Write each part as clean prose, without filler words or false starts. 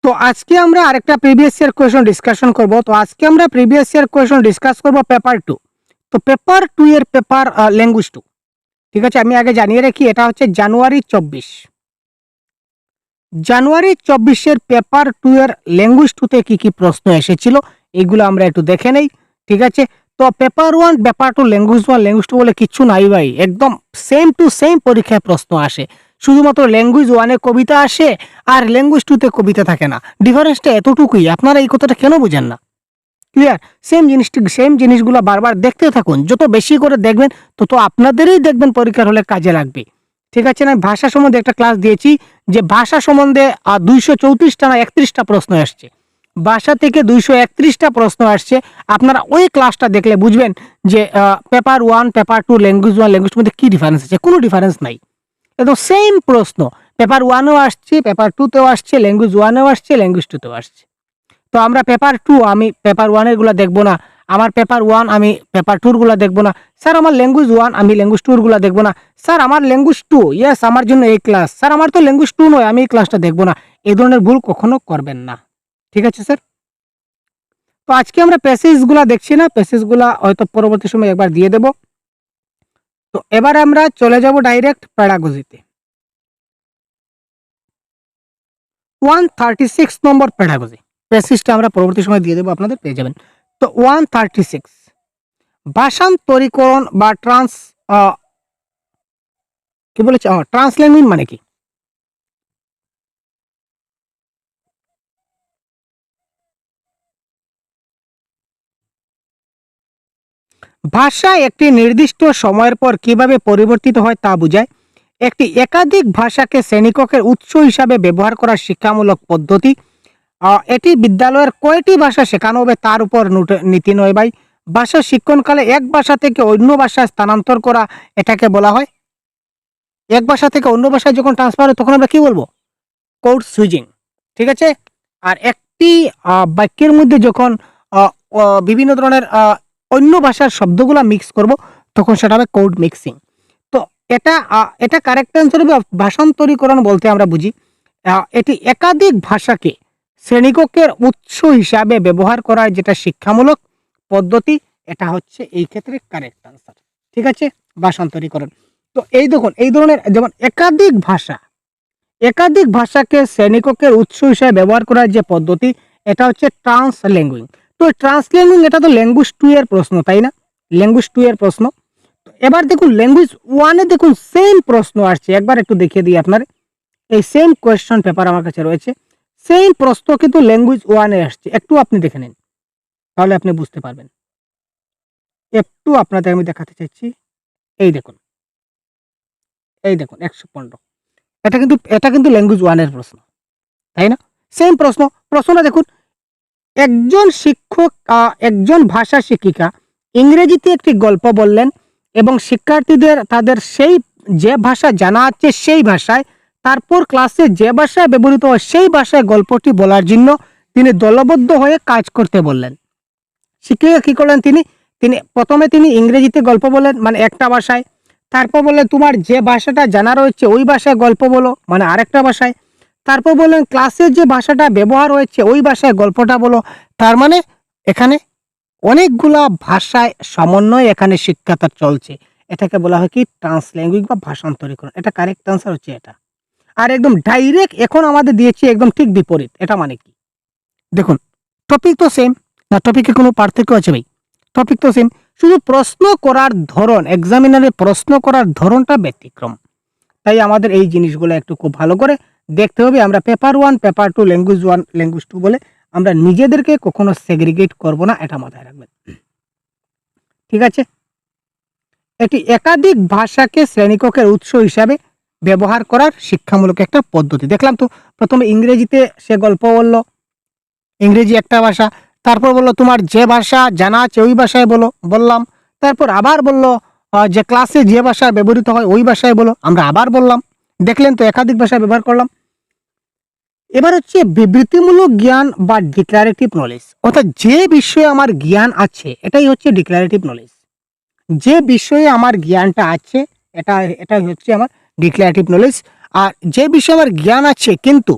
তো আজকে আমরা আরেকটা প্রিভিয়াস ইয়ার কোয়েশ্চন ডিসকাশন করব। তো আজকে আমরা প্রিভিয়াস ইয়ার কোয়েশ্চন ডিসকাস করব পেপার 2। তো পেপার 2 এর পেপার ল্যাঙ্গুয়েজ 2। ঠিক আছে, আমি আগে জানিয়ে রাখি এটা হচ্ছে জানুয়ারি 24 এর পেপার 2 এর ল্যাঙ্গুয়েজ 2 তে কি প্রশ্ন এসেছিল এগুলো আমরা একটু দেখে নেই। ঠিক আছে, তো পেপার 1 পেপার 2 ল্যাঙ্গুয়েজ 1 ল্যাঙ্গুয়েজ 2 বলে কিছু নাই ভাই, একদম সেম টু সেম পরীক্ষায় প্রশ্ন আসে। শুধুমাত্র ল্যাঙ্গুয়েজ 1 এ কবিতা আসে আর ল্যাঙ্গুয়েজ 2 তে কবিতা থাকে না। ডিফারেন্সটা এতটুকুই, আপনারা এই কথাটা কেন বুঝেন না? ক্লিয়ার? সেম জিনিসগুলো বারবার দেখতে থাকুন, যত বেশি করে দেখবেন তত আপনাদেরই দেখবেন পরীক্ষার হলে কাজে লাগবে। ঠিক আছে, না ভাষা সম্বন্ধে একটা ক্লাস দিয়েছি যে ভাষা সম্বন্ধে 234টা না 31টা প্রশ্ন আসছে, ভাষা থেকে 231টা প্রশ্ন আসছে। আপনারা ওই ক্লাসটা দেখলে বুঝবেন যে পেপার 1 পেপার 2 ল্যাঙ্গুয়েজ 1 ল্যাঙ্গুয়েজ মধ্যে কি ডিফারেন্স আছে। কোনো ডিফারেন্স নাই, একদম সেম প্রশ্ন। পেপার 1 এও আসছে, পেপার 2 তেও আসছে, ল্যাঙ্গুয়েজ 1 এও আসছে, ল্যাঙ্গুয়েজ 2 তেও আসছে। তো আমরা পেপার 2 আমি পেপার 1 এর গুলা দেখবো না, আমার পেপার 1 আমি পেপার 2 এর গুলা দেখবো না। স্যার আমার ল্যাঙ্গুয়েজ 1 আমি ল্যাঙ্গুয়েজ 2 এর গুলা দেখবো না। স্যার আমার ল্যাঙ্গুয়েজ 2, ইয়েস আমার জন্য এই ক্লাস। স্যার আমার তো ল্যাঙ্গুয়েজ 2 নয়, আমি এই ক্লাসটা দেখবো না। এই ধরনের ভুল কখনো করবেন না। ঠিক আছে স্যার? তো আজকে আমরা প্যাসেজ গুলা দেখছি না, প্যাসেজ গুলা হয়তো পরবর্তী সময় একবার দিয়ে দেব। তো এবার আমরা চলে যাব ডাইরেক্ট প্যাডাগজিতে। 136 নম্বর প্যাডাগজি প্যাসেজটা আমরা পরবর্তী সময় দিয়ে দেবো, আপনাদের পেয়ে যাবেন। তো 136 ভাষান্তরীকরণ বা কি বলেছে, ট্রান্সলেমিং মানে কি? ভাষা একটি নির্দিষ্ট সময়ের পর কিভাবে পরিবর্তিত হয় তা বোঝায়। একটি একাধিক ভাষাকে শ্রেণীকক্ষের উৎস হিসাবে ব্যবহার করার শিক্ষামূলক পদ্ধতি। এটি বিদ্যালয়ের কয়টি ভাষা শেখানো হবে তার উপর নীতি নয় ভাই। ভাষা শিক্ষণকালে এক ভাষা থেকে অন্য ভাষায় স্থানান্তর করা, এটাকে বলা হয়। এক ভাষা থেকে অন্য ভাষায় যখন ট্রান্সফার হয় তখন আমরা কি বলবো? Code switching. ঠিক আছে, আর একটি বাক্যের মধ্যে যখন বিভিন্ন ধরনের অন্য ভাষার শব্দগুলা মিক্স করব তখন সেটা হবে কোড মিক্সিং। তো এটা কারেক্ট অ্যান্সার হবে ভাষান্তরীকরণ বলতে আমরা বুঝি এটি একাধিক ভাষাকে শ্রেণীকক্ষের উৎস হিসাবে ব্যবহার করার যেটা শিক্ষামূলক পদ্ধতি, এটা হচ্ছে এই ক্ষেত্রে কারেক্ট অ্যান্সার। ঠিক আছে, ভাষান্তরীকরণ। তো এই দেখুন, এই ধরনের যেমন একাধিক ভাষাকে শ্রেণীকক্ষের উৎস হিসেবে ব্যবহার করার যে পদ্ধতি, এটা হচ্ছে ট্রান্সল্যাঙ্গুইং। তো ট্রান্সল্যাঙ্গুইং এটা তো ল্যাঙ্গুয়েজ 2 এর প্রশ্ন, তাই না? ল্যাঙ্গুয়েজ 2 এর প্রশ্ন। তো এবার দেখুন ল্যাঙ্গুয়েজ 1 এ দেখুন সেম প্রশ্ন আসছে, একবার একটু দেখিয়ে দিই আপনার। এই সেম কোয়েশ্চন পেপার আমার কাছে রয়েছে, সেম প্রশ্ন কিন্তু ল্যাঙ্গুয়েজ 1 এ আসছে। একটু আপনি দেখে নিন, তাহলে আপনি বুঝতে পারবেন। একটু আপনাদের আমি দেখাতে চাইছি। এই দেখুন, এই দেখুন 115। এটা কিন্তু ল্যাঙ্গুয়েজ 1 এর প্রশ্ন, তাই না? সেম প্রশ্ন। প্রশ্নটা দেখুন, একজন ভাষা শিক্ষিকা ইংরেজিতে একটি গল্প বললেন এবং শিক্ষার্থীদের তাদের যে ভাষা জানা আছে সেই ভাষায়, তারপর ক্লাসে যে ভাষায় ব্যবহৃত হয় সেই ভাষায় গল্পটি বলার জন্য তিনি দলবদ্ধ হয়ে কাজ করতে বললেন। শিক্ষিকা কি করলেন, প্রথমে তিনি ইংরেজিতে গল্প বলেন মানে একটা ভাষায়, তারপর বললেন তোমার যে ভাষাটা জানা রয়েছে ওই ভাষায় গল্প বলো মানে আরেকটা ভাষায়, তারপর বললেন ক্লাসে যে ভাষাটা ব্যবহার হয়েছে ওই ভাষায় গল্পটা বলো। তার মানে এখানে অনেকগুলা ভাষায় সমন্বয় এখানে শিক্ষাটা চলছে। এটাকে বলা হয় কি ট্রান্সল্যাঙ্গুইং বা ভাষান্তরীকরণ। এটা কারেক্ট আনসার হচ্ছে এটা। আর একদম ডাইরেক্ট এখন আমাদের দিয়েছে একদম ঠিক বিপরীত। এটা মানে কি দেখুন, টপিক তো সেম না, টপিকে কোনো পার্থক্য আছে ভাই? টপিক তো সেম, শুধু প্রশ্ন করার ধরন, এক্সামিনারে প্রশ্ন করার ধরনটা ব্যতিক্রম। তাই আমাদের এই জিনিসগুলো একটু খুব ভালো করে দেখতে হবে। আমরা পেপার 1 পেপার 2 ল্যাঙ্গুয়েজ 1 ল্যাঙ্গুয়েজ 2 বলে আমরা নিজেদেরকে কখনো সেগ্রিগেট করব না, এটা মাথায় রাখবেন। ঠিক আছে, এটি একাধিক ভাষাকে শ্রেণীকক্ষের উৎস হিসাবে ব্যবহার করার শিক্ষামূলক একটা পদ্ধতি। দেখলাম তো, প্রথমে ইংরেজিতে সে গল্প বলল, ইংরেজি একটা ভাষা, তারপর বলল তোমার যে ভাষা জানা আছে ওই ভাষায় বললাম, তারপর আবার বলল যে ক্লাসে যে ভাষা ব্যবহৃত হয় ওই ভাষায় বলো, আমরা আবার বললাম। দেখলেন তো, একাধিক ভাষা ব্যবহার করলাম। এবার হচ্ছে বিবৃতিমূলক জ্ঞান বা ডিক্লারেটিভ নলেজ, অর্থাৎ যে বিষয়ে আমার জ্ঞান আছে এটাই হচ্ছে ডিক্লারেটিভ নলেজ। যে বিষয়ে আমার জ্ঞানটা আছে এটাই হচ্ছে আমার ডিক্লারেটিভ নলেজ। আর যে বিষয়ে আমার জ্ঞান আছে কিন্তু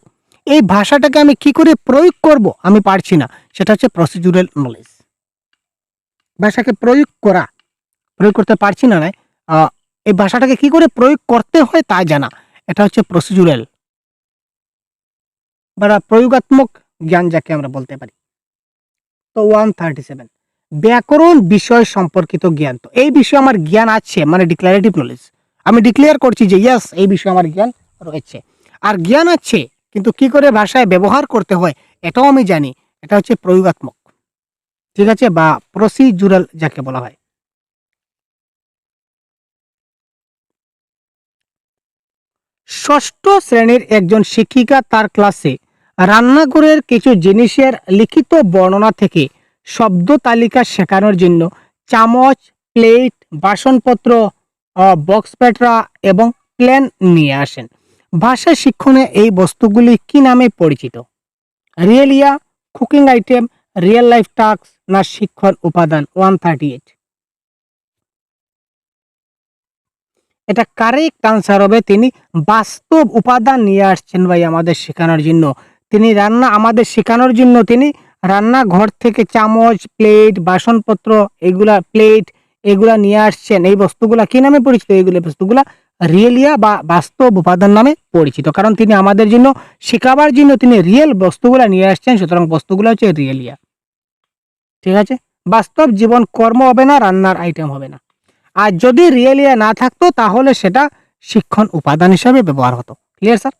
এই ভাষাটাকে আমি কি করে প্রয়োগ করব আমি পারছি না, সেটা হচ্ছে প্রসিডিউরাল নলেজ। ভাষাকে প্রয়োগ করতে পারছি না নয়, এই ভাষাটাকে কি করে প্রয়োগ করতে হয় তা জানা, এটা হচ্ছে প্রসিডিউরাল বা প্রয়োগাত্মক জ্ঞান যাকে আমরা বলতে পারি। তো 137 ব্যাকরণ বিষয় সম্পর্কিত জ্ঞান। তো এই বিষয়ে আমার জ্ঞান আছে, মানে ডিক্লারেটিভ নলেজ। আমি ডিক্লেয়ার করছি যে ইয়েস এই বিষয়ে আমার জ্ঞান রয়েছে। আর জ্ঞান আছে কিন্তু কি করে ভাষায় ব্যবহার করতে হয় এটাও আমি জানি, এটা হচ্ছে প্রয়োগাত্মক, ঠিক আছে, বা প্রসিডিউরাল যাকে বলা হয়। ষষ্ঠ শ্রেণীর একজন শিক্ষিকা তার ক্লাসে রান্নাঘরের কিছু জিনিসের লিখিত বর্ণনা থেকে শব্দ তালিকা শেখানোর জন্য চামচ, প্লেট, বাসনপত্র, বক্স প্যাটরা এবং প্লেন নিয়ে আসেন। ভাষা শিক্ষণে এই বস্তুগুলি কি নামে পরিচিত? Realia, cooking item, real life task না শিক্ষণ উপাদান? 138 এটা কারেক্ট আনসার হবে। তিনি বাস্তব উপাদান নিয়ে আসছেন ভাই আমাদের শেখানোর জন্য। তিনি আমাদের শেখানোর জন্য তিনি রান্নাঘর থেকে চামচ, প্লেট, বাসনপত্র, এগুলা নিয়ে আসছেন। এই বস্তুগুলা কি নামে পরিচিত? এইগুলো বস্তুগুলা রিয়েলিয়া বা বাস্তব উপাদান নামে পরিচিত, কারণ তিনি আমাদের জন্য শেখাবার জন্য তিনি রিয়েল বস্তুগুলা নিয়ে আসছেন, সুতরাং বস্তুগুলো হচ্ছে রিয়েলিয়া, ঠিক আছে। বাস্তব জীবন কর্ম হবে না, রান্নার আইটেম হবে না। আর যদি রিয়েলিয়া না থাকতো তাহলে সেটা শিক্ষণ উপাদান হিসাবে ব্যবহার হতো। Clear sir?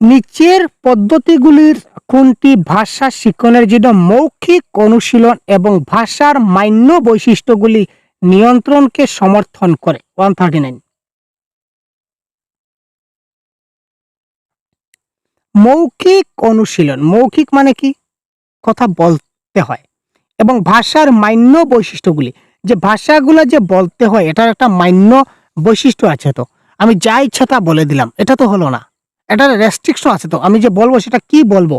নিচের পদ্ধতিগুলির কোনটি ভাষা শিক্ষণের জন্য মৌখিক অনুশীলন এবং ভাষার মান্য বৈশিষ্ট্যগুলি নিয়ন্ত্রণকে সমর্থন করে? 139 মৌখিক অনুশীলন, মৌখিক মানে কি? কথা বলতে হয়। এবং ভাষার মান্য বৈশিষ্ট্যগুলি, যে ভাষাগুলো যে বলতে হয় এটার একটা মান্য বৈশিষ্ট্য আছে। তো আমি যা ইচ্ছা তা বলে দিলাম, এটা তো হলো না, এটার রেস্ট্রিকশন আছে। তো আমি যে বলবো সেটা কি বলবো,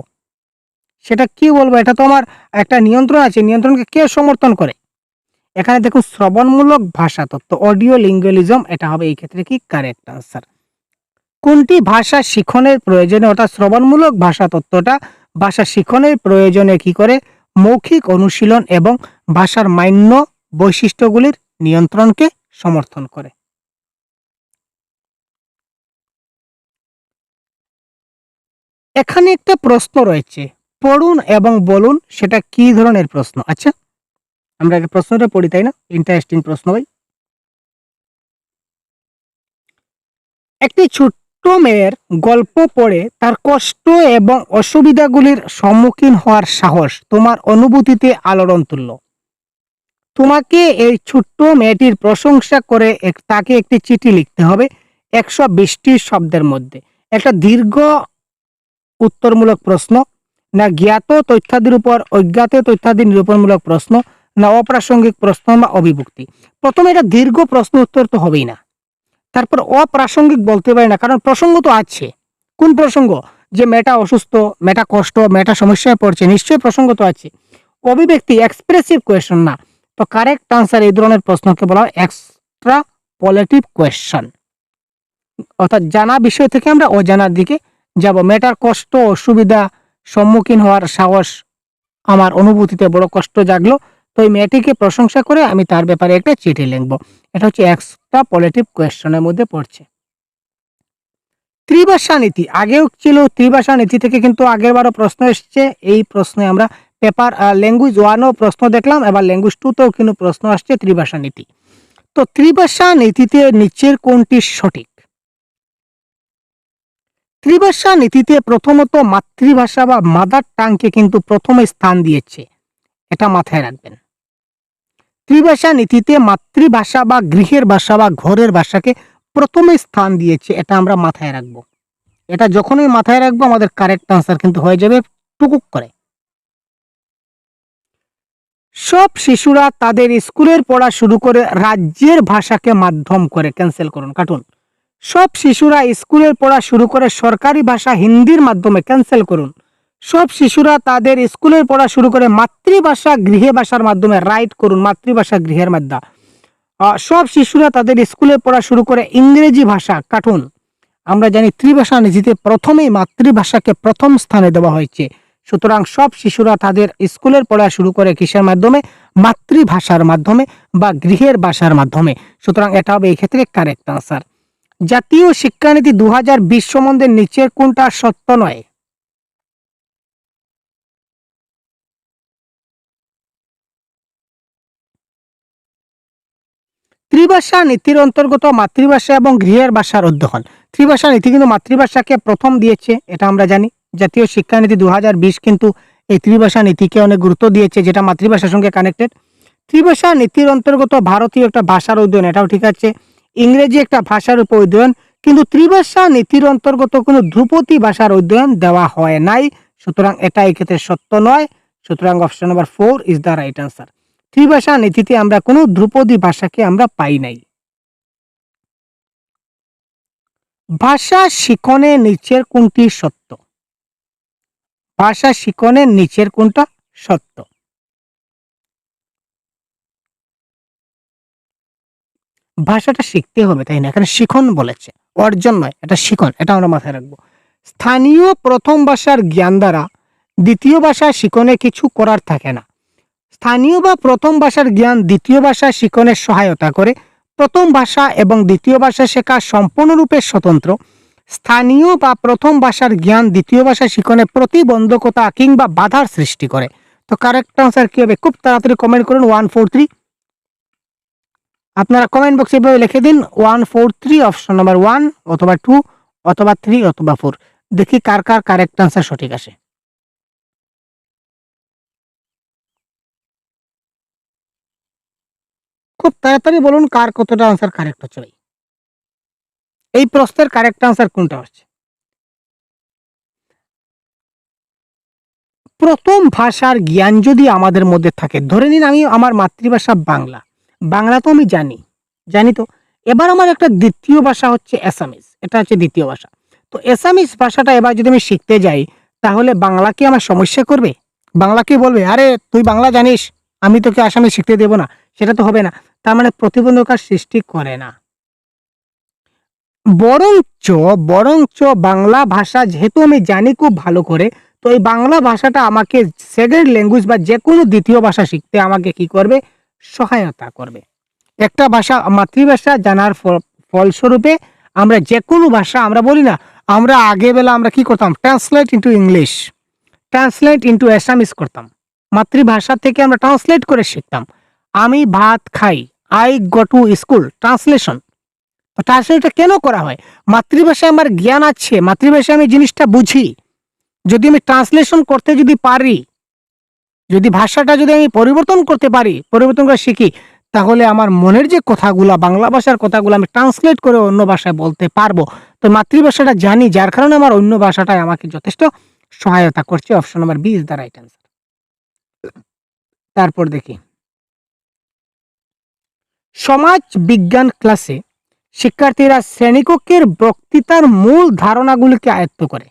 এটা তো আমার একটা নিয়ন্ত্রণ আছে। নিয়ন্ত্রণকে কে সমর্থন করে? এখানে দেখুন শ্রবণমূলক ভাষা তত্ত্ব, অডিও লিঙ্গুয়ালিজম, এটা হবে এই ক্ষেত্রে কি কারেক্ট আনসার। কোনটি ভাষা শিখনের প্রয়োজনে, অর্থাৎ শ্রবণমূলক ভাষা তত্ত্বটা ভাষা শিখনের প্রয়োজনে কি করে? মৌখিক অনুশীলন এবং ভাষার মান্য বৈশিষ্ট্যগুলির নিয়ন্ত্রণকে সমর্থন করে। এখানে একটা প্রশ্ন রয়েছে, পড়ুন এবং বলুন, সেটা কি ধরনের প্রশ্ন? আচ্ছা আমরা আগে প্রশ্নটা পড়ি, তাই না? ইন্টারেস্টিং প্রশ্ন ভাই। একটি ছোট্ট মেয়ের গল্প পড়ে তার কষ্ট এবং অসুবিধাগুলির সম্মুখীন হওয়ার সাহস তোমার অনুভূতিতে আলোড়ন তুলল। তোমাকে এই ছোট্ট মেয়েটির প্রশংসা করে তাকে একটি চিঠি লিখতে হবে 120টি শব্দের মধ্যে। একটা দীর্ঘ উত্তরমূলক প্রশ্ন, না জ্ঞাত তথ্যাদির উপর অজ্ঞাত তথ্যাদি নিরূপণমূলক প্রশ্ন, না অপ্রাসঙ্গিক প্রশ্ন বা অভিভুক্তি? প্রথমে এটা দীর্ঘ প্রশ্ন উত্তর তো হবেই না, তারপর অপ্রাসঙ্গিক বলতে পারি না, কারণ প্রসঙ্গ তো আছে। কোন প্রসঙ্গ? যে মেয়েটা অসুস্থ, মেয়েটা কষ্ট, মেয়েটা সমস্যায় পড়ছে, নিশ্চয়ই প্রসঙ্গ তো আছে। অভিব্যক্তি, এক্সপ্রেসিভ কোয়েশ্চন না। তো কারেক্ট আনসার এই ধরনের প্রশ্নকে বলা হয় এক্সট্রাপোলেটিভ কোয়েশ্চন, অর্থাৎ জানা বিষয় থেকে আমরা অজানার দিকে যাব। মেয়েটার কষ্ট, অসুবিধা, সম্মুখীন হওয়ার সাহস, আমার অনুভূতিতে বড় কষ্ট জাগলো, তো এই মেয়েটিকে প্রশংসা করে আমি তার ব্যাপারে একটা চিঠি লিখবো। এটা হচ্ছে এক্সট্রাপোলেটিভ কোয়েশ্চনের মধ্যে পড়ছে। ত্রিভাষা নীতি, আগেও ছিল ত্রিভাষা নীতি থেকে, কিন্তু আগের বারও প্রশ্ন এসছে। এই প্রশ্নে আমরা পেপার ল্যাঙ্গুয়েজ 1ও প্রশ্ন দেখলাম, এবার ল্যাঙ্গুয়েজ 2তেও কিন্তু প্রশ্ন আসছে ত্রিভাষা নীতি। তো ত্রিভাষা নীতিতে নিচের কোনটি সঠিক? ত্রিভাষা নীতিতে প্রথমত মাতৃভাষা বা মাদার টাংকে কিন্তু প্রথমে স্থান দিয়েছে, এটা মাথায় রাখবেন। ত্রিভাষা নীতিতে মাতৃভাষা বা গৃহের ভাষা বা ঘরের ভাষাকে প্রথমে স্থান দিয়েছে, এটা আমরা মাথায় রাখবো। এটা যখনই মাথায় রাখবো আমাদের কারেক্ট আনসার কিন্তু হয়ে যাবে টুকুক করে। সব শিশুরা তাদের স্কুলের পড়া শুরু করে রাজ্যের ভাষাকে মাধ্যম করে, ক্যান্সেল করুন, কাটুন। সব শিশুরা স্কুলের পড়া শুরু করে সরকারি ভাষা হিন্দির মাধ্যমে, ক্যান্সেল করুন। সব শিশুরা তাদের স্কুলের পড়া শুরু করে মাতৃভাষা গৃহে ভাষার মাধ্যমে, রাইট করুন, মাতৃভাষা গৃহের মাধ্যমে। সব শিশুরা তাদের স্কুলে পড়া শুরু করে ইংরেজি ভাষা, কাটুন। আমরা জানি ত্রিভাষা নীতিতে প্রথমেই মাতৃভাষাকে প্রথম স্থানে দেওয়া হয়েছে। সুতরাং সব শিশুরা তাদের স্কুলের পড়া শুরু করে কিসের মাধ্যমে? মাতৃভাষার মাধ্যমে বা গৃহের ভাষার মাধ্যমে। সুতরাং এটা হবে এই ক্ষেত্রে কারেক্ট আনসার। জাতীয় শিক্ষানীতি 2020 সম্বন্ধে নিচের কোনটা সত্য নয়? ত্রিভাষা নীতির অন্তর্গত মাতৃভাষা এবং গৃহের ভাষার অধ্যয়ন। ত্রিভাষা নীতি কিন্তু মাতৃভাষাকে প্রথম দিয়েছে, এটা আমরা জানি। জাতীয় শিক্ষানীতি 2020 কিন্তু এই ত্রিভাষা নীতিকে অনেক গুরুত্ব দিয়েছে, যেটা মাতৃভাষার সঙ্গে কানেক্টেড। ত্রিভাষা নীতির অন্তর্গত ভারতীয় একটা ভাষার অধ্যয়ন, এটাও ঠিক আছে। ইংরেজি একটা ভাষার উপর অধ্যয়ন, কিন্তু ত্রিভাষা নীতির অন্তর্গত কোনো ধ্রুপদী ভাষার অধ্যয়ন দেওয়া হয় নাই। সুতরাং এটা এই ক্ষেত্রে সত্য নয়। সুতরাং option number 4 is the right answer. ত্রিভাষা নীতিতে আমরা কোনো ধ্রুপদী ভাষাকে আমরা পাই নাই। ভাষা শিখনে নিচের কোনটি সত্য? ভাষা শিখনের নিচের কোনটা সত্য? ভাষাটা শিখতে হবে, তাই না? এখানে শিখন বলেছে, অর্জন নয়, এটা শিখন, এটা আমরা মাথায় রাখবো। স্থানীয় প্রথম ভাষার জ্ঞান দ্বারা দ্বিতীয় ভাষা শিখনে কিছু করার থাকে না। স্থানীয় বা প্রথম ভাষার জ্ঞান দ্বিতীয় ভাষা শিখনে সহায়তা করে। প্রথম ভাষা এবং দ্বিতীয় ভাষা শেখা সম্পূর্ণরূপে স্বতন্ত্র। স্থানীয় বা প্রথম ভাষার জ্ঞান দ্বিতীয় ভাষা শিখনে প্রতিবন্ধকতা কিংবা বাধার সৃষ্টি করে। তো কারেক্ট আনসার কি হবে? খুব তাড়াতাড়ি কমেন্ট করুন 143। আপনারা কমেন্ট বক্সে এভাবে লিখে দিন 143, অপশন নাম্বার 1 অথবা 2 অথবা 3 অথবা 4। দেখি কার কার কারেক্ট আনসার সঠিক আসে। খুব তাড়াতাড়ি বলুন কার কতটা আনসার কারেক্ট হচ্ছে ভাই। এই প্রশ্নের কারেক্ট আনসার কোনটা হচ্ছে? প্রথম ভাষার জ্ঞান যদি আমাদের মধ্যে থাকে, ধরে নিন আমি আমার মাতৃভাষা বাংলা, বাংলা তো আমি জানি, জানি তো। এবার আমার একটা দ্বিতীয় ভাষা হচ্ছে অ্যাসামিস, এটা হচ্ছে দ্বিতীয় ভাষা। তো অ্যাসামিস ভাষাটা এবার যদি আমি শিখতে যাই, তাহলে বাংলা কি আমার সমস্যা করবে? বাংলা কি বলবে, আরে তুই বাংলা জানিস, আমি তোকে আসামিস শিখতে দেব না? সেটা তো হবে না। তার মানে প্রতিবন্ধকতার সৃষ্টি করে না। বরঞ্চ বরঞ্চ বাংলা ভাষা যেহেতু আমি জানি খুব ভালো করে, তো এই বাংলা ভাষাটা আমাকে সেকেন্ড ল্যাঙ্গুয়েজ বা যেকোনো দ্বিতীয় ভাষা শিখতে আমাকে কি করবে? সহায়তা করবে। একটা ভাষা মাতৃভাষা জানার ফলস্বরূপে আমরা যেকোনো ভাষা, আমরা বলি না, আমরা আগে বেলা আমরা কি করতাম? Translate into English, translate into Assamese করতাম। মাতৃভাষা থেকে আমরা ট্রান্সলেট করে শিখতাম। আমি ভাত খাই, I go to school, translation. ট্রান্সলেটটা কেন করা হয়? মাতৃভাষায় আমার জ্ঞান আছে, মাতৃভাষায় আমি জিনিসটা বুঝি। যদি আমি ট্রান্সলেশন করতে যদি পারি, যদি ভাষাটা যদি আমি পরিবর্তন করতে পারি, পরিবর্তন করে শিখি, তাহলে আমার মনের যে কথাগুলা, বাংলা ভাষার কথাগুলো আমি ট্রান্সলেট করে অন্য ভাষায় বলতে পারবো। তো মাতৃভাষাটা জানি, যার কারণে আমার অন্য ভাষাটায় আমাকে যথেষ্ট সহায়তা করছে। Option number B is the right answer. তারপর দেখি, সমাজ বিজ্ঞান ক্লাসে শিক্ষার্থীরা শ্রেণীকক্ষের বক্তৃতার মূল ধারণাগুলিকে আয়ত্ত করে।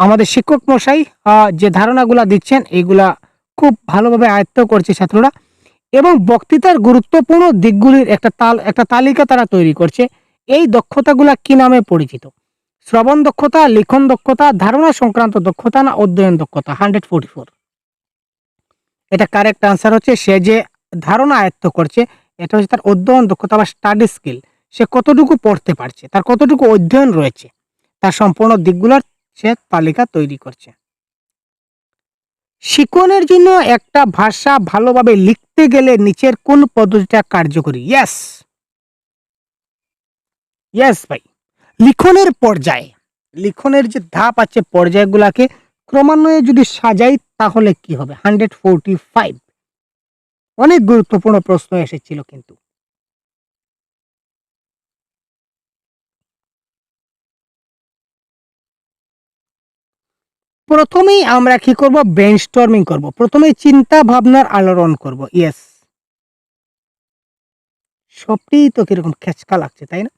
আমাদের শিক্ষক মশাই যে ধারণাগুলা দিচ্ছেন, এইগুলা খুব ভালোভাবে আয়ত্ত করছে ছাত্ররা, এবং বক্তৃতার গুরুত্বপূর্ণ দিকগুলির একটা তালিকা তারা তৈরি করছে। এই দক্ষতাগুলা কি নামে পরিচিত? শ্রবণ দক্ষতা, লিখন দক্ষতা, ধারণা সংক্রান্ত দক্ষতা না অধ্যয়ন দক্ষতা? 144। এটা কারেক্ট আনসার হচ্ছে, সে যে ধারণা আয়ত্ত করছে, এটা হচ্ছে তার অধ্যয়ন দক্ষতা বা স্টাডি স্কিল। সে কতটুকু পড়তে পারছে, তার কতটুকু অধ্যয়ন রয়েছে, তার সম্পূর্ণ দিকগুলোর সে তালিকা তৈরি করছে। শিখনের জন্য একটা ভাষা ভালোভাবে লিখতে গেলে নিচের কোন পদ্ধতিটা কার্যকরী? ইয়েস, ইয়েস ভাই। লিখনের পর্যায়ে, লিখনের যে ধাপ আছে, পর্যায়গুলাকে ক্রমান্বয়ে যদি সাজাই, তাহলে কি হবে? 145। অনেক গুরুত্বপূর্ণ প্রশ্ন এসেছিল কিন্তু। প্রথমেই আমরা কি করব? ব্রেইনস্টর্মিং করব। প্রথমেই চিন্তা ভাবনার আলোড়ন করব। ইয়েস, সবটাই তো কিরকম খেচকা লাগছে, তাই না?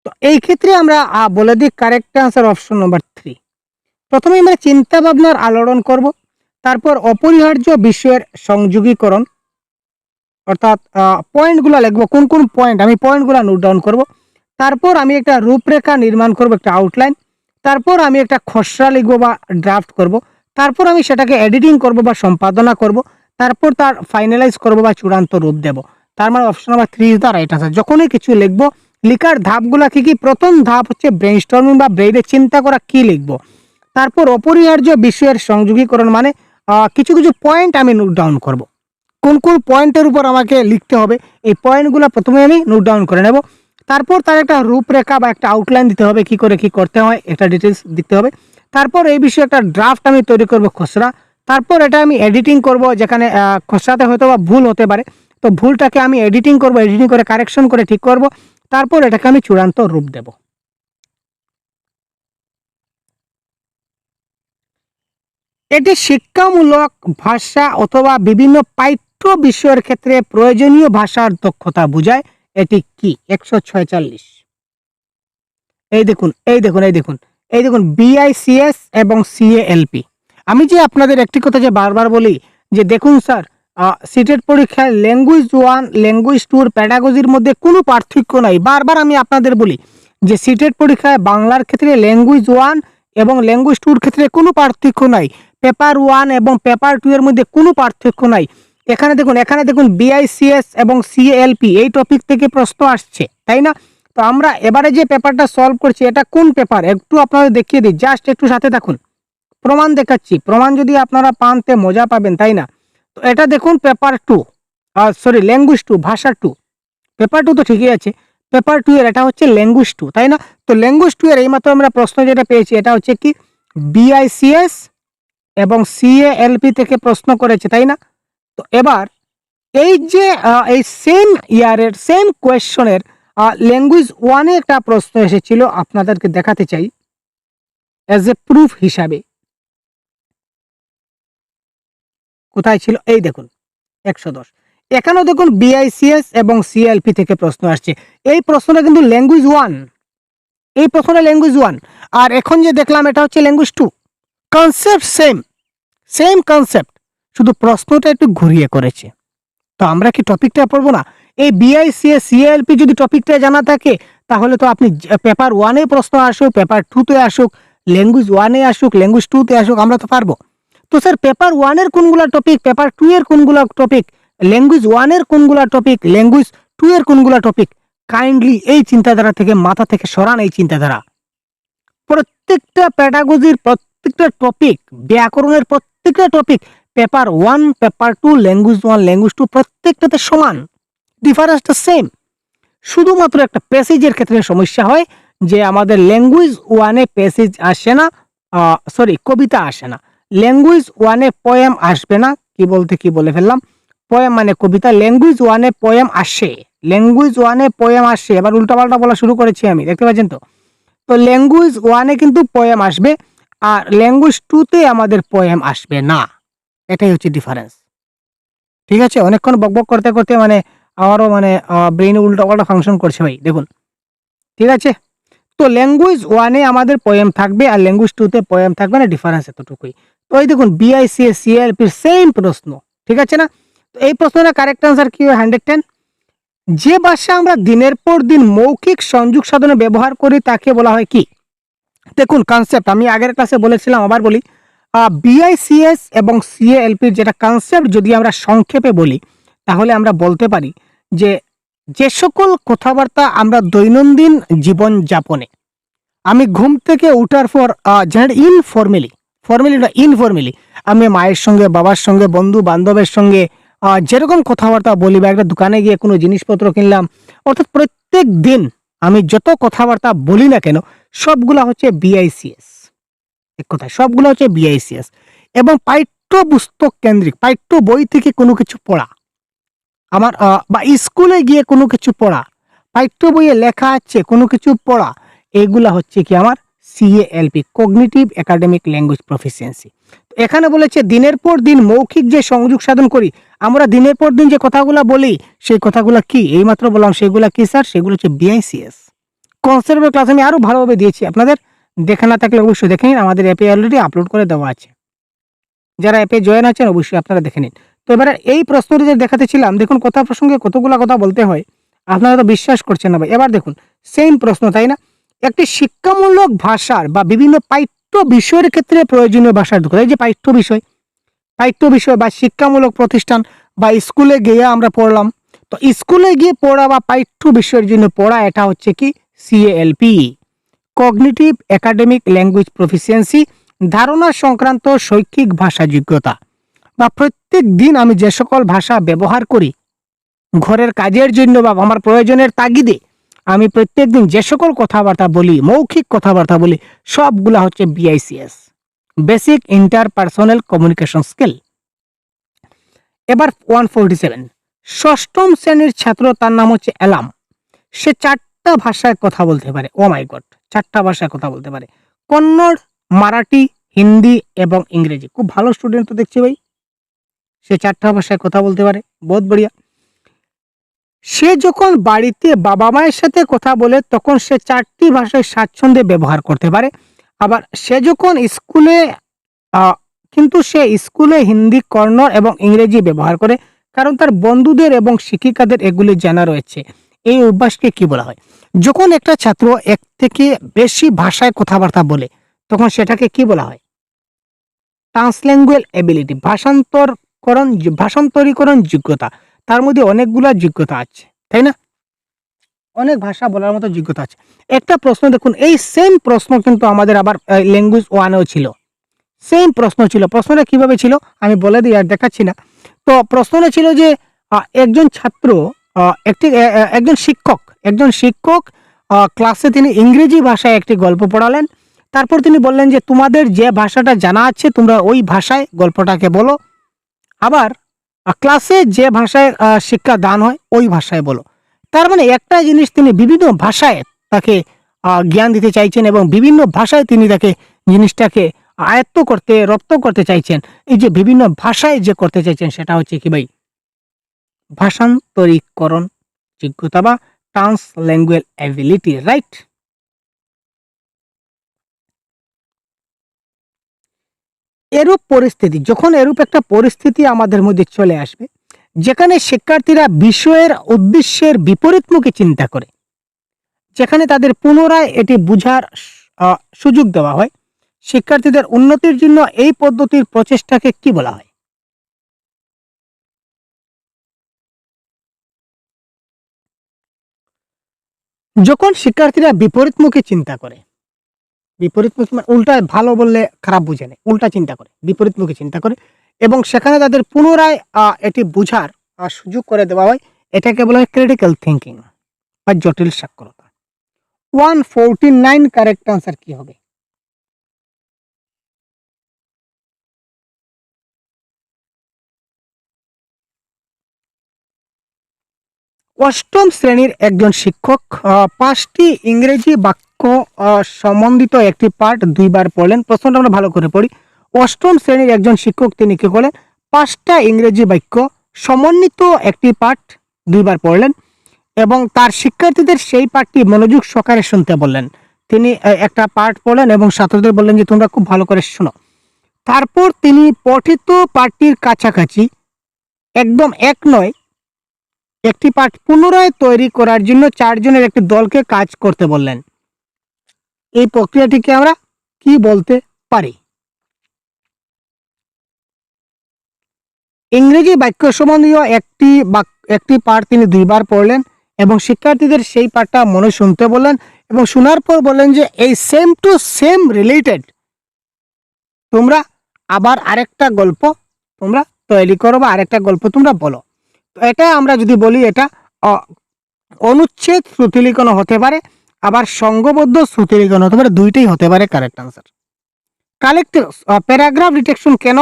তো এই ক্ষেত্রে আমরা বলে দিই কারেক্ট আনসার অপশন নাম্বার 3। প্রথমে আমরা চিন্তা ভাবনার আলোড়ন করব, তারপর অপরিহার্য বিষয়ের সংযোগীকরণ, অর্থাৎ পয়েন্টগুলো লিখবো, কোন কোন পয়েন্ট, আমি পয়েন্টগুলো নোট ডাউন করব। তারপর আমি একটা রূপরেখা নির্মাণ করব, একটা আউটলাইন। তারপর আমি একটা খসড়া লিখবো বা ড্রাফট করব। তারপর আমি সেটাকে এডিটিং করব বা সম্পাদনা করব। তারপর তার ফাইনালাইজ করব বা চূড়ান্ত রূপ দেব। তার মানে option number 3 is the right answer. যখনই কিছু লিখবো, লেখার ধাপগুলা কি কি? প্রথম ধাপ হচ্ছে ব্রেইনস্টর্মিং বা ব্রেইনে চিন্তা করা কি লিখবো। তারপর অপরিহার্য বিষয়ের সংযোগীকরণ, মানে কিছু কিছু পয়েন্ট আমি নোট ডাউন করব। কোন কোন পয়েন্টের উপর আমাকে লিখতে হবে, এই পয়েন্টগুলো প্রথমে আমি নোট ডাউন করে নেব। তারপর তার একটা রূপরেখা বা একটা আউটলাইন দিতে হবে, কি করে কি করতে হয় একটা ডিটেলস দিতে হবে। তারপর এই বিষয়ে একটা ড্রাফট আমি তৈরি করব, খসড়া। তারপর এটা আমি এডিটিং করব, যেখানে খসড়াতে হয়তো বা ভুল হতে পারে, তো ভুলটাকে আমি এডিটিং করব, এডিটিং করে কারেকশন করে ঠিক করব। তারপর এটাকে আমি চূড়ান্ত রূপ দেব। এটি শিক্ষামূলক ভাষা অথবা বিভিন্ন পাঠ্য বিষয়ের ক্ষেত্রে প্রয়োজনীয় ভাষার দক্ষতা বোঝায়। এটি কি? 146। এই দেখুন, এই দেখুন, এই দেখুন, এই দেখুন, বিআইসিএস এবং সিএএলপি। আমি যে আপনাদের একটি কথা যে বারবার বলি যে দেখুন স্যার, সিটেট পরীক্ষায় ল্যাঙ্গুয়েজ 1 ল্যাঙ্গুয়েজ 2 প্যাডাগজির মধ্যে কোনো পার্থক্য নাই। বারবার আমি আপনাদের বলি যে সিটেট পরীক্ষায় বাংলার ক্ষেত্রে ল্যাঙ্গুয়েজ 1 এবং ল্যাঙ্গুয়েজ 2 ক্ষেত্রে কোনো পার্থক্য নাই। পেপার 1 এবং পেপার 2 এর মধ্যে কোনো পার্থক্য নাই। এখানে দেখুন বিআইসিএস এবং সিএএলপি এই টপিক থেকে প্রশ্ন আসছে, তাই না? তো আমরা এবারে যে পেপারটা সলভ করছি, এটা কোন পেপার একটু আপনাদের দেখিয়ে দিই, জাস্ট একটু সাথে থাকুন। প্রমাণ দেখাচ্ছি, প্রমাণ যদি আপনারা পান তে মজা পাবেন, তাই না? তো এটা দেখুন পেপার 2, সরি ল্যাঙ্গুয়েজ 2, ভাষা 2। পেপার 2 তো ঠিকই আছে, পেপার 2 এর এটা হচ্ছে ল্যাঙ্গুয়েজ 2, তাই না? তো ল্যাঙ্গুয়েজ 2 এর এইমাত্র আমরা প্রশ্ন যেটা পেয়েছি, এটা হচ্ছে কি বিআইসিএস এবং সিএএলপি থেকে প্রশ্ন করেছে, তাই না? তো এবার এই যে এই সেম ইয়ারের সেম কোয়েশ্চনের ল্যাঙ্গুয়েজ 1 এ একটা প্রশ্ন এসেছিল, আপনাদেরকে দেখাতে চাই অ্যাজ এ প্রুফ হিসাবে। কোথায় ছিল? এই দেখুন 110। এখানেও দেখুন বিআইসিএস এবং সিএলপি থেকে প্রশ্ন আসছে। এই প্রশ্নটা কিন্তু ল্যাঙ্গুয়েজ 1, এই প্রশ্নটা ল্যাঙ্গুয়েজ 1। আর এখন যে দেখলাম এটা হচ্ছে language 2। Concept same, same concept, শুধু প্রশ্নটা একটু ঘুরিয়ে করেছে। তো আমরা কি টপিকটা পড়বো না? এই বিআইসিএস সিএলপি যদি টপিকটা জানা থাকে, তাহলে তো আপনি পেপার 1 এ প্রশ্ন আসুক, পেপার 2 তে আসুক, ল্যাঙ্গুয়েজ 1 এ আসুক, ল্যাঙ্গুয়েজ 2 তে আসুক, আমরা তো পারবো। তো স্যার পেপার 1 এর কোনগুলা টপিক, পেপার 2 এর কোনগুলা টপিক, ল্যাঙ্গুয়েজ 1 এর কোনগুলা টপিক, ল্যাঙ্গুয়েজ 2 এর কোনগুলা টপিক, কাইন্ডলি এই চিন্তাধারা থেকে মাথা থেকে সরান এই চিন্তাধারা। প্রত্যেকটা প্যাডাগজির প্রত্যেকটা টপিক, ব্যাকরণের প্রত্যেকটা topic paper 1, paper 2, language 1, language 2 প্রত্যেকটাতে সমান, ডিফারেন্সটা সেম। শুধুমাত্র একটা প্যাসেজের ক্ষেত্রে সমস্যা হয় যে আমাদের ল্যাঙ্গুয়েজ 1 এ প্যাসেজ আসে না, সরি কবিতা আসে না। ল্যাঙ্গুয়েজ 1 এ পোয়েম আসবে না, কি বলে ফেললাম, পোয়েম মানে কবিতা। ল্যাঙ্গুয়েজ 1 এ পোয়েম আসে, ল্যাঙ্গুয়েজ 1 এ পোয়েম আসে। এবার উল্টাপাল্টা বলা শুরু করেছি আমি, দেখতে পাচ্ছেন তো? তো ল্যাঙ্গুয়েজ 1 এ কিন্তু পোয়েম আসবে, আর ল্যাঙ্গুয়েজ 2 তে আমাদের পোয়েম আসবে না। এটাই হচ্ছে ডিফারেন্স। ঠিক আছে? অনেকক্ষণ বকবক করতে করতে মানে আমারও মানে ব্রেইনে উল্টাপাল্টা ফাংশন করছে ভাই, দেখুন। ঠিক আছে? তো ল্যাঙ্গুয়েজ 1 এ আমাদের পোয়েম থাকবে আর ল্যাঙ্গুয়েজ 2 তে পোয়েম থাকবে না, ডিফারেন্স এতটুকুই। তো এই দেখুন বিআইসিএস সিএলপির সেম প্রশ্ন, ঠিক আছে না? তো এই প্রশ্নটা কারেক্ট আনসার কি হয়? 110। যে ভাষা আমরা দিনের পর দিন মৌখিক সংযোগ সাধনে ব্যবহার করি তাকে বলা হয় কি? দেখুন কনসেপ্ট আমি আগের ক্লাসে বলেছিলাম, আবার বলি। বিআইসিএস এবং সিএএলপির যেটা কনসেপ্ট যদি আমরা সংক্ষেপে বলি, তাহলে আমরা বলতে পারি যে যে সকল কথাবার্তা আমরা দৈনন্দিন জীবন যাপনে, আমি ঘুম থেকে উঠার পর জেনারেলি ইনফরমেলি, ফর্মালি না ইনফরমেলি, আমি মায়ের সঙ্গে, বাবার সঙ্গে, বন্ধু বান্ধবের সঙ্গে যেরকম কথাবার্তা বলি, বা একটা দোকানে গিয়ে কোনো জিনিসপত্র কিনলাম, অর্থাৎ প্রত্যেক দিন আমি যত কথাবার্তা বলি না কেন, সবগুলা হচ্ছে বিআইসিএস। এক কথায় সবগুলো হচ্ছে বিআইসিএস। এবং পাঠ্যপুস্তক কেন্দ্রিক, পাঠ্য বই থেকে কোনো কিছু পড়া, আমার বা স্কুলে গিয়ে কোনো কিছু পড়া, পাঠ্য বইয়ে লেখা আছে কোনো কিছু পড়া, এগুলা হচ্ছে কি আমার সিএএলপি, কগনিটিভ একাডেমিক ল্যাঙ্গুয়েজ প্রফিসিয়েন্সি। এখানে বলেছে দিনের পর দিন মৌখিক যে সংযোগ সাধন করি, আমরা দিনের পর দিন যে কথাগুলা বলি, সেই কথাগুলা কি? এইমাত্র বললাম সেগুলা কি স্যার? সেগুলো হচ্ছে বিআইসিএস। কনসেপ্টের ক্লাস আমি আরো ভালোভাবে দিয়েছি, আপনাদের দেখা না থাকলে অবশ্যই দেখে নিন, আমাদের অ্যাপে অলরেডি আপলোড করে দেওয়া আছে। যারা অ্যাপে জয়েন আছেন অবশ্যই আপনারা দেখে নিন। তো এবারে এই প্রশ্নটি যে দেখাতেছিলাম, দেখুন কথা প্রসঙ্গে কতগুলা কথা বলতে হয়, আপনারা তো বিশ্বাস করছেন না ভাই। এবার দেখুন সেম প্রশ্ন, তাই না? একটি শিক্ষামূলক ভাষার বা বিভিন্ন পাঠ্য বিষয়ের ক্ষেত্রে প্রয়োজনীয় ভাষার দখল, এই যে পাঠ্য বিষয় বা শিক্ষামূলক প্রতিষ্ঠান বা স্কুলে গিয়ে আমরা পড়লাম, তো স্কুলে গিয়ে পড়া বা পাঠ্য বিষয়ের জন্য পড়া, এটা হচ্ছে কি সিএএলপি, কগনিটিভ একাডেমিক ল্যাঙ্গুয়েজ প্রফিসিয়েন্সি, ধারণা সংক্রান্ত শৈক্ষিক ভাষা যোগ্যতা। বা প্রত্যেক দিন আমি যে সকল ভাষা ব্যবহার করি ঘরের কাজের জন্য বা আমার প্রয়োজনের তাগিদে, আমি প্রত্যেকদিন যে সকল কথাবার্তা বলি, মৌখিক কথাবার্তা বলি, সবগুলা হচ্ছে বিআইসিএস, বেসিক ইন্টারপার্সোনাল কমিউনিকেশন স্কিল। এবার 147, ষষ্ঠম শ্রেণীর ছাত্র, তার নাম হচ্ছে এলাম। সে 4টা ভাষায় কথা বলতে পারে। ও মাই গড, 4টা ভাষায় কথা বলতে পারে, কন্নড়, মারাঠি, হিন্দি এবং ইংরেজি। খুব ভালো স্টুডেন্ট তো দেখছি ভাই, সে 4টা ভাষায় কথা বলতে পারে, বহুত বড়িয়া। সে যখন বাড়িতে বাবা মায়ের সাথে কথা বলে তখন সে 4টি ভাষায় স্বাচ্ছন্দ্যে ব্যবহার করতে পারে। আবার সে যখন স্কুলে কিন্তু সে স্কুলে হিন্দি, কন্নড় এবং ইংরেজি ব্যবহার করে, কারণ তার বন্ধুদের এবং শিক্ষিকাদের এগুলি জানা রয়েছে। এই অভ্যাসকে কি বলা হয়? যখন একটা ছাত্র এক থেকে বেশি ভাষায় কথাবার্তা বলে তখন সেটাকে কি বলা হয়? ট্রান্সল্যাঙ্গুয়াল এবিলিটি, ভাষান্তরীকরণ যোগ্যতা। তার মধ্যে অনেকগুলা যোগ্যতা আছে, তাই না? অনেক ভাষা বলার মতো যোগ্যতা আছে। একটা প্রশ্ন দেখুন, এই সেম প্রশ্ন কিন্তু আমাদের আবার ল্যাঙ্গুয়েজ ওয়ানেও ছিল, সেম প্রশ্ন ছিল। প্রশ্নটা কিভাবে ছিল আমি বলে দিই, আর দেখাচ্ছি না। তো প্রশ্নটা ছিল যে একজন ছাত্র, একজন শিক্ষক ক্লাসে তিনি ইংরেজি ভাষায় একটি গল্প পড়ালেন। তারপর তিনি বললেন যে তোমাদের যে ভাষাটা জানা আছে তোমরা ওই ভাষায় গল্পটাকে বলো, আবার ক্লাসে যে ভাষায় শিক্ষা দান হয় ওই ভাষায় বলো। তার মানে একটা জিনিস, তিনি বিভিন্ন ভাষায় তাকে জ্ঞান দিতে চাইছেন এবং বিভিন্ন ভাষায় তিনি তাকে জিনিসটাকে আয়ত্ত করতে, রপ্ত করতে চাইছেন। এই যে বিভিন্ন ভাষায় যে করতে চাইছেন সেটা হচ্ছে কি ভাই? ভাষান্তরীকরণ যোগ্যতা বা ট্রান্সল্যাঙ্গুয়াল এবিলিটি, রাইট? এরূপ একটা পরিস্থিতি আমাদের মধ্যে চলে আসবে যেখানে শিক্ষার্থীরা বিষয়ের উদ্দেশ্যের বিপরীতমুখী চিন্তা করে, যেখানে তাদের পুনরায় এটি বুঝার সুযোগ দেওয়া হয়, শিক্ষার্থীদের উন্নতির জন্য এই পদ্ধতির প্রচেষ্টাকে কি বলা হয়? যখন শিক্ষার্থীরা বিপরীতমুখী চিন্তা করে, বিপরীতমুখী মানে উল্টা, ভালো বললে খারাপ বুঝে নেয়, উল্টা চিন্তা করে, বিপরীতমুখী চিন্তা করে, এবং সেখানে তাদের পুনরায় এটি বুঝার সুযোগ করে দেওয়া হয়, এটাকে বলা হয় ক্রিটিক্যাল থিঙ্কিং বা জটিল সাক্ষরতা। 149 কারেক্ট আনসার কি হবে? অষ্টম শ্রেণীর একজন শিক্ষক 5টি ইংরেজি বাক্য সম্বন্ধিত একটি পাঠ 2বার পড়লেন। প্রশ্নটা আমরা ভালো করে পড়ি। অষ্টম শ্রেণীর একজন শিক্ষক তিনি কি করলেন? 5টা ইংরেজি বাক্য সমন্বিত একটি পাঠ 2বার পড়লেন এবং তার শিক্ষার্থীদের সেই পাঠটি মনোযোগ সহকারে শুনতে বললেন। তিনি একটা পাঠ পড়লেন এবং ছাত্রদের বললেন যে তোমরা খুব ভালো করে শোনো। তারপর তিনি পঠিত পাঠটির কাছাকাছি, একদম এক নয়, একটি পাঠ পুনরায় তৈরি করার জন্য 4 জনের একটি দলকে কাজ করতে বললেন। এই প্রক্রিয়াটিকে আমরা কি বলতে পারি? ইংরেজি বাক্য সম্বন্ধীয় একটি পাঠ তিনি 2বার পড়লেন এবং শিক্ষার্থীদের সেই পাঠটা মনে শুনতে বললেন এবং শোনার পর বললেন যে এই সেম টু সেম রিলেটেড তোমরা আবার আরেকটা গল্প তোমরা তৈরি করো বা আরেকটা গল্প তোমরা বলো। তো এটা আমরা যদি বলি, এটা অনুচ্ছেদ শ্রুতিলিখন হতে পারে, আবার সংঘবদ্ধ শ্রুতিলিখন হতে পারে, দুইটাই হতে পারে correct answer. Collective paragraph detection কেন,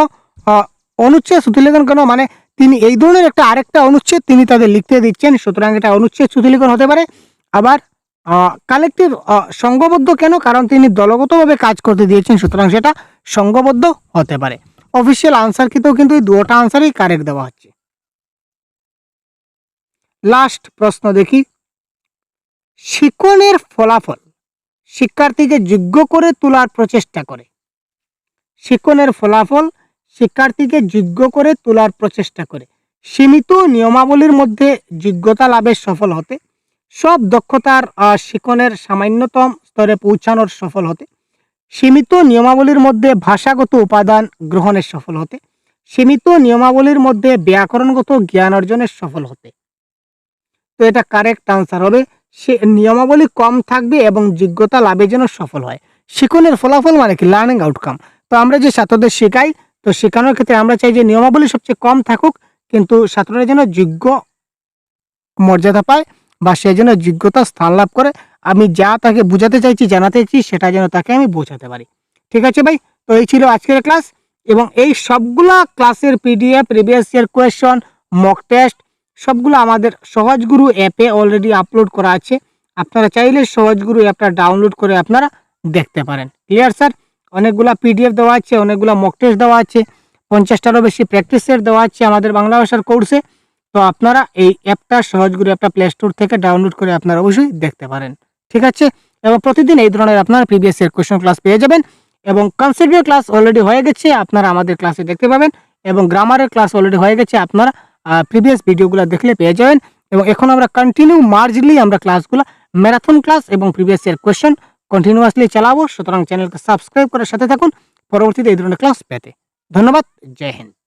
অনুচ্ছেদ শ্রুতিলিখন কেন, মানে তিনি এই ধরনের একটা আরেকটা অনুচ্ছেদ তিনি তাদের লিখতে দিচ্ছেন, সুতরাং এটা অনুচ্ছেদ শ্রুতিলিখন হতে পারে। আবার কালেক্টিভ সংঘবদ্ধ কেন, কারণ তিনি দলগতভাবে কাজ করতে দিয়েছেন, সুতরাং সেটা সংঘবদ্ধ হতে পারে। অফিসিয়াল আনসার কিন্তু এই দুটো আনসারই কারেক্ট দেওয়া হচ্ছে। লাস্ট প্রশ্ন দেখি, শিক্ষণের ফলাফল শিক্ষার্থীকে যোগ্য করে তোলার প্রচেষ্টা করে। শিক্ষণের ফলাফল শিক্ষার্থীকে যোগ্য করে তোলার প্রচেষ্টা করে, সীমিত নিয়মাবলীর মধ্যে যোগ্যতা লাভে সফল হতে, সব দক্ষতার শিখনের সামান্যতম স্তরে পৌঁছানোর সফল হতে, সীমিত নিয়মাবলীর মধ্যে ভাষাগত উপাদান গ্রহণের সফল হতে, সীমিত নিয়মাবলীর মধ্যে ব্যাকরণগত জ্ঞান অর্জনের সফল হতে। তো এটা কারেক্ট আনসার হবে, সে নিয়মাবলী কম থাকবে এবং যোগ্যতা লাভে যেন সফল হয়। শিখনের ফলাফল মানে কি, লার্নিং আউটকাম। তো আমরা যে ছাত্রদের শেখাই, তো শেখানোর ক্ষেত্রে আমরা চাই যে নিয়মাবলী সবচেয়ে কম থাকুক, কিন্তু ছাত্ররা যেন যোগ্য মর্যাদা পায় বা সে যেন যোগ্যতা স্থান লাভ করে। আমি যা তাকে বোঝাতে চাইছি, জানাতে চাইছি, সেটা যেন তাকে আমি বোঝাতে পারি। ঠিক আছে ভাই, তো এই ছিল আজকের ক্লাস, এবং এই সবগুলা ক্লাসের PDF, previous year question, mock test সবগুলো আমাদের সহজগুরু অ্যাপে অলরেডি আপলোড করা আছে। আপনারা চাইলে সহজগুরু অ্যাপটা ডাউনলোড করে আপনারা দেখতে পারেন। Clear sir? অনেকগুলা পিডিএফ দেওয়া আছে, অনেকগুলা মক টেস্ট দেওয়া আছে, 50টারও বেশি প্র্যাকটিস সেট দেওয়া আছে আমাদের বাংলা ভাষার কোর্সে। তো আপনারা এই অ্যাপটা, সহজগুরু অ্যাপটা প্লে স্টোর থেকে ডাউনলোড করে আপনারা অবশ্যই দেখতে পারেন। ঠিক আছে? এবং প্রতিদিন এই ধরনের আপনারা প্রিভিয়াস ইয়ার কোয়েশ্চন ক্লাস পেয়ে যাবেন, এবং কনসেপ্টের ক্লাস অলরেডি হয়ে গেছে, আপনারা আমাদের ক্লাসে দেখতে পাবেন, এবং গ্রামারের ক্লাস অলরেডি হয়ে গেছে, আপনারা প্রিভিয়াস ভিডিওগুলো দেখলে পেয়ে যাবেন। এবং এখন আমরা কন্টিনিউ মার্জলি আমরা ক্লাসগুলো, ম্যারাথন ক্লাস এবং প্রিভিয়াস ইয়ার কোয়েশ্চন কন্টিনিউয়াসলি চালাবো। সুতরাং চ্যানেলকে সাবস্ক্রাইব করে সাথে থাকুন পরবর্তীতে এই ধরনের ক্লাস পেতে। ধন্যবাদ। জয় হিন্দ।